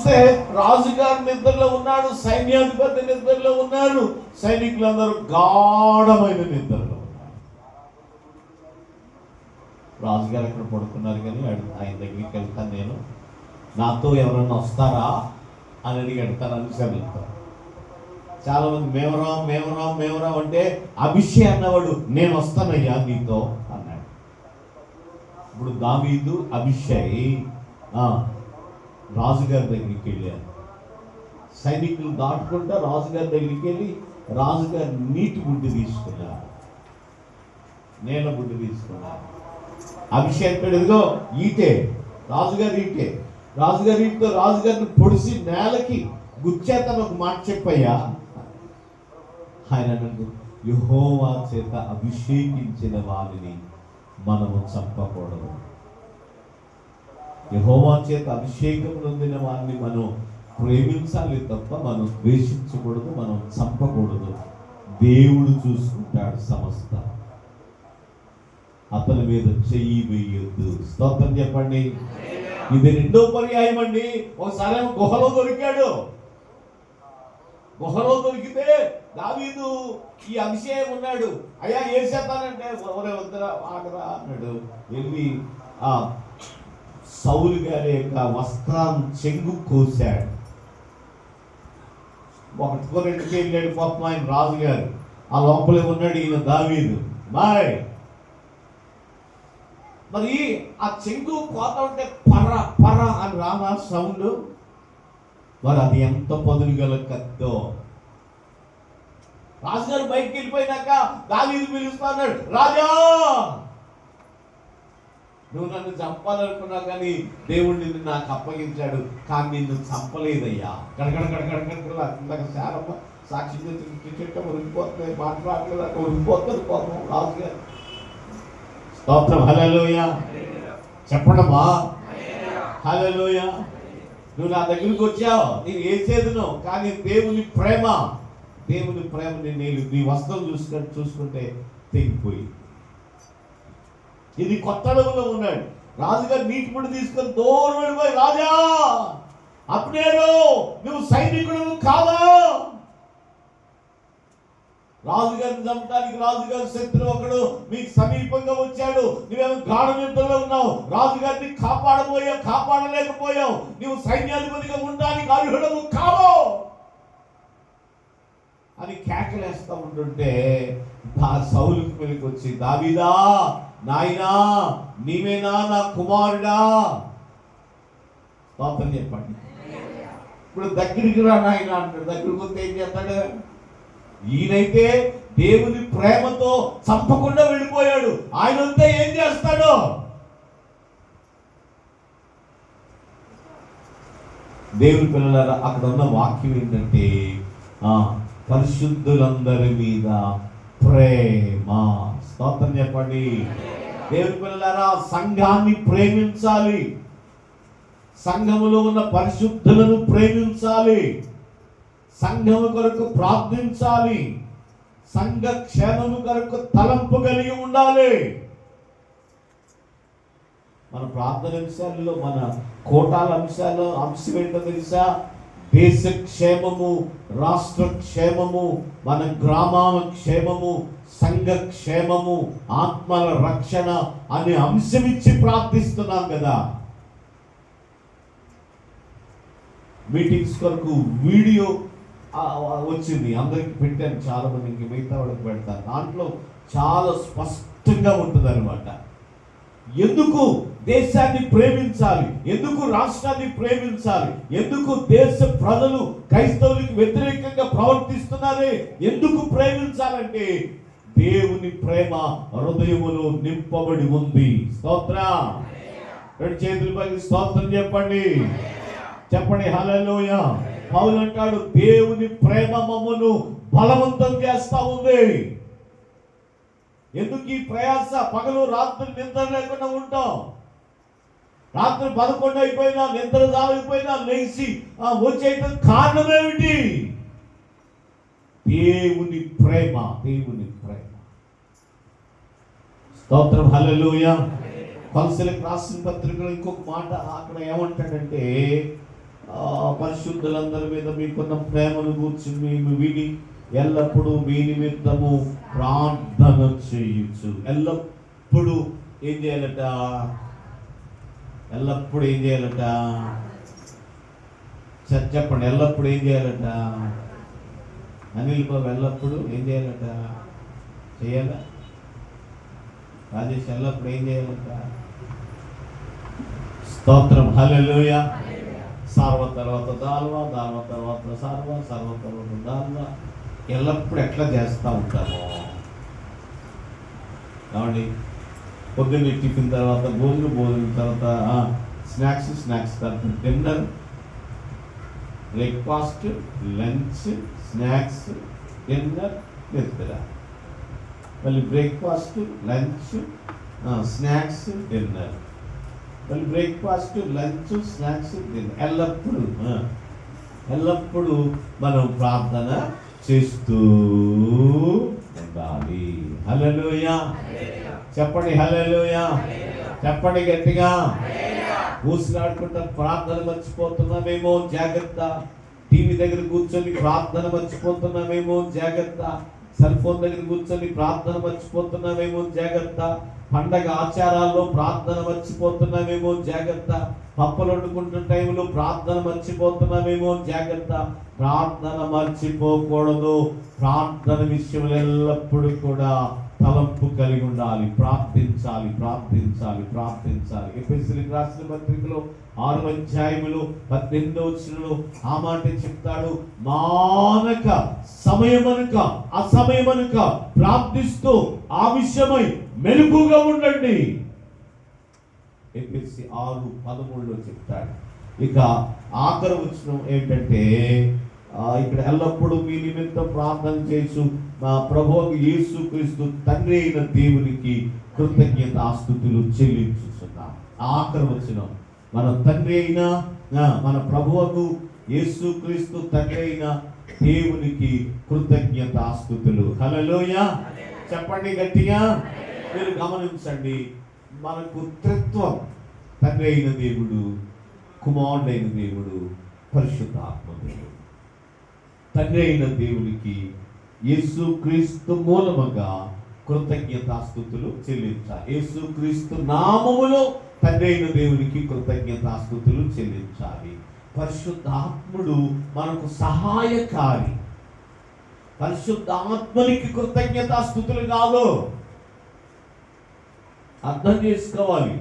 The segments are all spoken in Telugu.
చూస్తే రాజుగారి నిద్రలో ఉన్నాడు, సైన్యాధిపతి నిద్రలో ఉన్నారు, సైనికులందరూ గాఢమైన నిద్రలో ఉన్నారు. రాజుగారు ఎక్కడ పడుకున్నారు కానీ ఆయన దగ్గరికి వెళ్తాను, నేను నాతో ఎవరన్నా వస్తారా అని అడిగి వెళ్తాను వెళ్తాను. చాలా మంది మేమరాం అంటే అభిషేక్ అన్నవాడు నేను వస్తానయ్యా నీతో అన్నాడు. ఇప్పుడు దావీదు అభిషేక్ రాజుగారి దగ్గరికి వెళ్ళారు. సైనికులు దాటుకుంటా రాజుగారి దగ్గరికి వెళ్ళి రాజుగారి నీటి గుడ్డు తీసుకున్నారు, నీళ్ళ గుడ్డు తీసుకున్నారు. అభిషేక్ ఎదుగో ఈటే, రాజుగారి ఈటే, రాజుగారి ఈటతో రాజుగారిని పొడిసి నేలకి గుచ్చేతను ఒక మాట చెప్పయ్యా. ఆయన యెహోవా చేత అభిషేకించిన వారిని మనము చంపకూడదు. యెహోవా చేత అభిషేకం పొందిన వారిని మనం ప్రేమించాలి తప్ప మనం ద్వేషించకూడదు, మనం చంపకూడదు. దేవుడు చూసుకుంటాడు సమస్త. అతని మీద చెయ్యి వేయొద్దు. స్తోత్రం చెప్పండి. ఇది రెండో పర్యాయం అండి. ఒకసారి గుహలో దొరికాడు. గుహలో దొరికితే దావీదు ఈ అభిషేకం ఉన్నాడు. అయ్యా ఏ చేస్తానంటే ఎవరే వద్దరా ఆగరా అన్నాడు. వెళ్ళి ఆ సౌలు గారి యొక్క వస్త్రం చెంగు కోసాడు. ఒకటికో రెండుకి వెళ్ళాడు పాపం ఆయన రాజుగారు. ఆ లోపలే ఉన్నాడు ఈయన దావీదు. మరి ఆ చెంగు కోత ఉంటే పర పర అని రామా సౌండ్. మరి అది ఎంత పదులు గల కత్తో. రాజుగారు బయటికి వెళ్ళిపోయినాక దావీదు పిలుస్తున్నాడు, రాజా నువ్వు నన్ను చంపాలనుకున్నావు కానీ దేవుడు నిన్ను నాకు అప్పగించాడు, కానీ నిన్ను చంపలేదయ్యా. గడగడ శారమ్మ సాక్షి చెట్టు ఉరిగిపోతుంది, మాట్లాడలేదు అక్కడ ఉరిగిపోతుంది కోపం రాజుగారు. స్తోత్రం హల్లెలూయా చెప్పండమ్మా హల్లెలూయా. నువ్వు నా దగ్గరికి వచ్చావు, నేను వేసేదును, కానీ దేవుని ప్రేమని నేను నీ వస్త్రం చూసుకుంటే తెగిపోయి. ఇది కొత్త అడవులో ఉన్నాడు. రాజుగారు నీటి ముడి తీసుకొని దూరం వెళ్ళిపోయి, రాజా అబ్నేరు నువ్వు సైనికుడు కావా? రాజుగారిని చంపడానికి రాజుగారి శత్రువు ఒకడు మీకు సమీపంగా వచ్చాడు, నువ్వేమో గాఢ నిద్రలో ఉన్నావు, రాజుగారిని కాపాడలేకపోయావు, నువ్వు సైన్యాధిపతిగా ఉండడానికి అర్హుడవు కావు అని కేకలేస్తా ఉంటుంటే సౌలుకి మీదకి వచ్చి, దావీదా నాయనా నీవేనా నా కుమారుడా? స్తోత్రం చెప్పండి. ఇప్పుడు దగ్గరికి రా నాయన అంటాడు. దగ్గరికి వస్తే ఏం చేస్తాడు? ఈయనైతే దేవుని ప్రేమతో చంపకుండా వెళ్ళిపోయాడు. ఆయన వస్తే ఏం చేస్తాడు? దేవుని పిల్లలారా, అక్కడ ఉన్న వాక్యం ఏంటంటే పరిశుద్ధులందరి మీద ప్రేమ. స్తోత్రం చెప్పండి. దేవుని పిల్లలారా, సంఘాన్ని ప్రేమించాలి, సంఘములో ఉన్న పరిశుద్ధులను ప్రేమించాలి, సంఘము కొరకు ప్రార్థించాలి, సంఘ క్షేమము కొరకు తలంపు కలిగి ఉండాలి. మన ప్రార్థన అంశాలలో మన కోటాల అంశం ఏంటో తెలుసా? దేశ క్షేమము, రాష్ట్ర క్షేమము, మన గ్రామాల క్షేమము, సంఘ క్షేమము, ఆత్మల రక్షణ అనే అంశం ఇచ్చి ప్రార్థిస్తున్నాం కదా. మీటింగ్స్ కొరకు వీడియో వచ్చింది, అందరికి పెట్టాను, చాలా మందికి, మిగతా వాళ్ళకి పెడతాను. దాంట్లో చాలా స్పష్టంగా ఉంటుంది అనమాట. ఎందుకు దేశాన్ని ప్రేమించాలి, ఎందుకు రాష్ట్రాన్ని ప్రేమించాలి, ఎందుకు దేశ ప్రజలు క్రైస్తవులకు వ్యతిరేకంగా ప్రవర్తిస్తున్నారే ఎందుకు ప్రేమించాలంటే దేవుని ప్రేమ హృదయములో నింపబడి ఉంది. స్తోత్రం. రెండు చేతుల పైకి స్తోత్రం చెప్పండి. చెప్పండి హల్లెలూయా. పౌలు అంటాడు, దేవుని ప్రేమ మమ్మను బలవంతం చేస్తా ఉంది. ఎందుకు ఈ ప్రయాస? పగలు రాత్రి నిద్ర లేకుండా ఉంటాం. రాత్రి 11 అయిపోయినా, నిద్ర జారిపోయినా లేచి వచ్చేయటం కారణం ఏమిటి? దేవుని ప్రేమ. దేవుని ప్రేమ. స్తోత్రం హల్లెలూయా. కొలస్సీలకు రాసిన పత్రికలో ఇంకొక మాట అక్కడ ఏమంటాడంటే, పరిశుద్ధులందరి మీద మీకున్న ప్రేమను గూర్చి మేము విని ఎల్లప్పుడూ మీ నిమిత్తము ప్రార్థన చేయొచ్చు. ఎల్లప్పుడూ ఏం చేయాలట? ఎల్లప్పుడూ ఏం చేయాలట? చెప్పండి. ఎల్లప్పుడూ ఏం చేయాలట? అనిల్ బాబు ఎల్లప్పుడూ ఏం చేయాలట? చేయాలా? రాజేష్ ఎల్లప్పుడు ఏం చేయాలంట? స్తోత్రం. హల్లెలూయా. సర్వ తర్వాత దాల్వా, దాల్వా తర్వాత సర్వ, సర్వ తర్వాత దాల్వా. ఎల్లప్పుడు ఎట్లా చేస్తూ ఉంటాము కాబట్టి పొద్దున్న టిఫిన్ తర్వాత భోజనం, భోజనం తర్వాత స్నాక్స్, స్నాక్స్ తర్వాత dinner, breakfast, lunch, snacks, dinner, నిద్ర. మళ్ళీ బ్రేక్ఫాస్ట్, లంచ్, స్నాక్స్, డిన్నర్. మళ్ళీ బ్రేక్ఫాస్ట్, లంచ్, స్నాక్స్, డిన్నర్. ఎల్లప్పుడూ మనం ప్రార్థన చేస్తూ ఉండాలి. హల్లెలూయా. చెప్పండి హల్లెలూయా. చెప్పండి గట్టిగా. ఊసులాడుకుంటా ప్రార్థన మర్చిపోతున్నామేమో జాగ్రత్త. టీవీ దగ్గర కూర్చొని ప్రార్థన మర్చిపోతున్నామేమో జాగ్రత్త. సెల్ ఫోన్ దగ్గర కూర్చొని ప్రార్థన మర్చిపోతున్నామేమో జాగ్రత్త. పండగ ఆచారాల్లో ప్రార్థన మర్చిపోతున్నామేమో జాగ్రత్త. పప్పులు వండుకుంటున్న టైంలో ప్రార్థన మర్చిపోతున్నామేమో జాగ్రత్త. ప్రార్థన మర్చిపోకూడదు. ప్రార్థన విషయంలో ఎల్లప్పుడూ కూడా తలంపు కలిగి ఉండాలి. ప్రార్థించాలి, ప్రార్థించాలి, ప్రార్థించాలి. ఎఫెసీయులకు రాసిన పత్రికలో 6వ అధ్యాయములో 18వ వచనంలో ఆ మాట చెప్తాడు. మానక సమయమనక అసమయమనక ప్రార్థిస్తూ ఆ విషయమై మెలకుగా ఉండండి. ఎఫెసీ 6:13లో చెప్తాడు. ఇక ఆఖరి వచనం ఏంటంటే ఇక్కడ ఎల్లప్పుడూ మీ నిమిత్తం ప్రార్థన చేసు మా ప్రభువు యేసుక్రీస్తు తండ్రి అయిన దేవునికి కృతజ్ఞతాస్తుతులు చెల్లించుచున్నాం. ఆఖరి వచనం మన తండ్రి అయిన మన ప్రభువుకు యేసుక్రీస్తు తండ్రి అయిన దేవునికి కృతజ్ఞతాస్తుతులు. హల్లెలూయా. చెప్పండి గట్టిగా. మీరు గమనించండి. మనకు త్రిత్వం, తండ్రి అయిన దేవుడు, కుమారుడైన దేవుడు, పరిశుద్ధాత్మ దేవుడు. తండ్రి అయిన దేవునికి యేసుక్రీస్తు మూలముగా కృతజ్ఞతాస్తుతులు చెల్లించాలి. యేసుక్రీస్తు నామములో తండ్రి అయిన దేవునికి కృతజ్ఞతాస్తుతులు చెల్లించాలి. పరిశుద్ధాత్ముడు మనకు సహాయకారి. పరిశుద్ధాత్మనికి కృతజ్ఞతాస్తుతులు కాదు, అర్థం చేసుకోవాలి.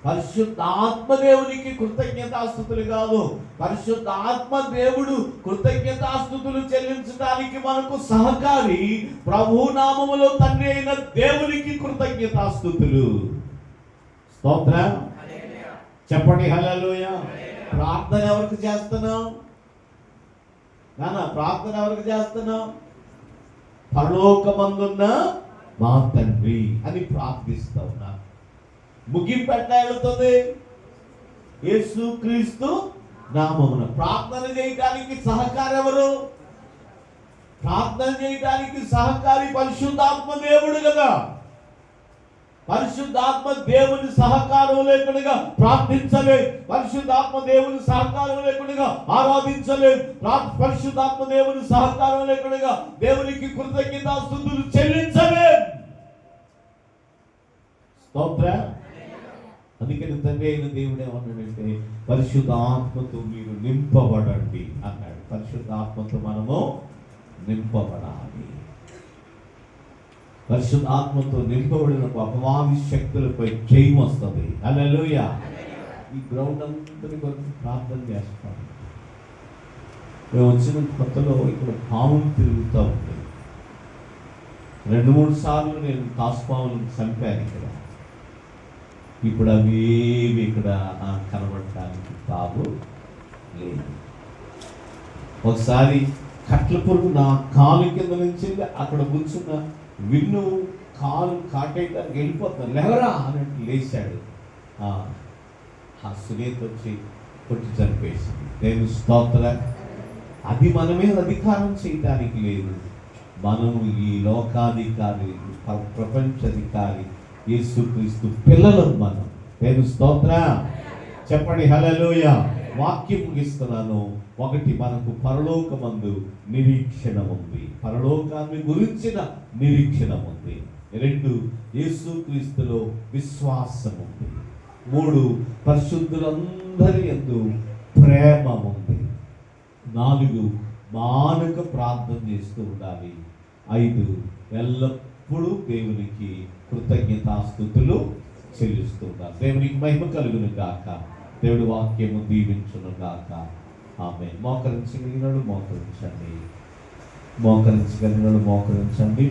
పరిశుద్ధాత్మ దేవునికి కృతజ్ఞతాస్తుతులు కాదు. పరిశుద్ధాత్మ దేవుడు కృతజ్ఞతాస్తుతులు చెల్లించడానికి మనకు సహకారి. ప్రభు నామములో తండ్రి అయిన దేవునికి కృతజ్ఞతాస్తుతులు. స్తోత్రం. చెప్పండి హల్లెలూయా. ప్రార్థన ఎవరికి చేస్తున్నాం? ప్రార్థన ఎవరికి చేస్తున్నాం? పరలోకమందున్న మా తండ్రి అని ప్రార్థిస్తా ఉన్నా. ముగింపు ఎట్లా వెళుతుంది? యేసుక్రీస్తు నామమున. ప్రార్థన చేయడానికి సహకారి ఎవరు? ప్రార్థన చేయడానికి సహకారి పరిశుద్ధాత్మ దేవుడు కదా. పరిశుద్ధాత్మ దేవుని సహకారం లేకుండా ప్రార్థించలేదు. పరిశుద్ధాత్మ దేవుని సహకారం లేకుండా ఆరాధించలేదు. పరిశుద్ధాత్మ దేవుని సహకారం లేకుండా దేవునికి కృతజ్ఞతాస్తుతులు చెల్లించలేదు. స్తోత్రం. అందుకని తండ్రి అయిన దేవుడు ఏమన్నాడంటే పరిశుద్ధాత్మతో మీరు నింపబడండి అన్నాడు. పరిశుద్ధాత్మతో మనము నింపబడాలి. పరిశుద్ధాత్మతో నింపబడిన అపవాది శక్తులపై జయం వస్తుంది. హల్లెలూయా. ఈ గ్రౌండ్ అంతటి కొరకు ప్రార్థన చేస్తాం. మేము వచ్చిన కొత్తలో ఇక్కడ పాములు తిరుగుతూ ఉంటాయి. 2-3 సార్లు నేను తాసుపాములను చంపాను ఇక్కడ. ఇప్పుడు అవి ఏవి ఇక్కడ కనబడటానికి తావు లేదు. ఒకసారి కట్ల పురుగు నా కాలు కింద నుంచి అక్కడ కూర్చున్న విన్ను కాలు కాటేయడానికి వెళ్ళిపోతాను, లేవరా అన్నట్టు లేచాడు. ఆ సునీత వచ్చి కొట్టి చనిపేసింది. దేవుని స్తోత్రం. అది మన మీద అధికారం చేయడానికి లేదు. మనము ఈ లోకాధికారి, ప్రపంచాధికారి యేసుక్రీస్తు పిల్లలు మనం. దేవుని స్తోత్రం. చెప్పండి హల్లెలూయా. వాక్యం ముగిస్తున్నాను. ఒకటి, మనకు పరలోకమందు నిరీక్షణ ఉంది, పరలోకాన్ని గురించిన నిరీక్షణ ఉంది. రెండు, యేసుక్రీస్తులో విశ్వాసం ఉంది. మూడు, పరిశుద్ధులందరి యందు ప్రేమ ఉంది. నాలుగు, మానక ప్రార్థన చేస్తూ ఉండాలి. ఐదు, ఎల్లప్పుడూ దేవునికి కృతజ్ఞతాస్తుతులు చెల్లిస్తూ ఉండాలి. దేవునికి మహిమ కలుగును గాక. దేవుడి వాక్యము దీవించును గాక. ఆమేన్. మోకరించగలిగినడు మోకరించండి.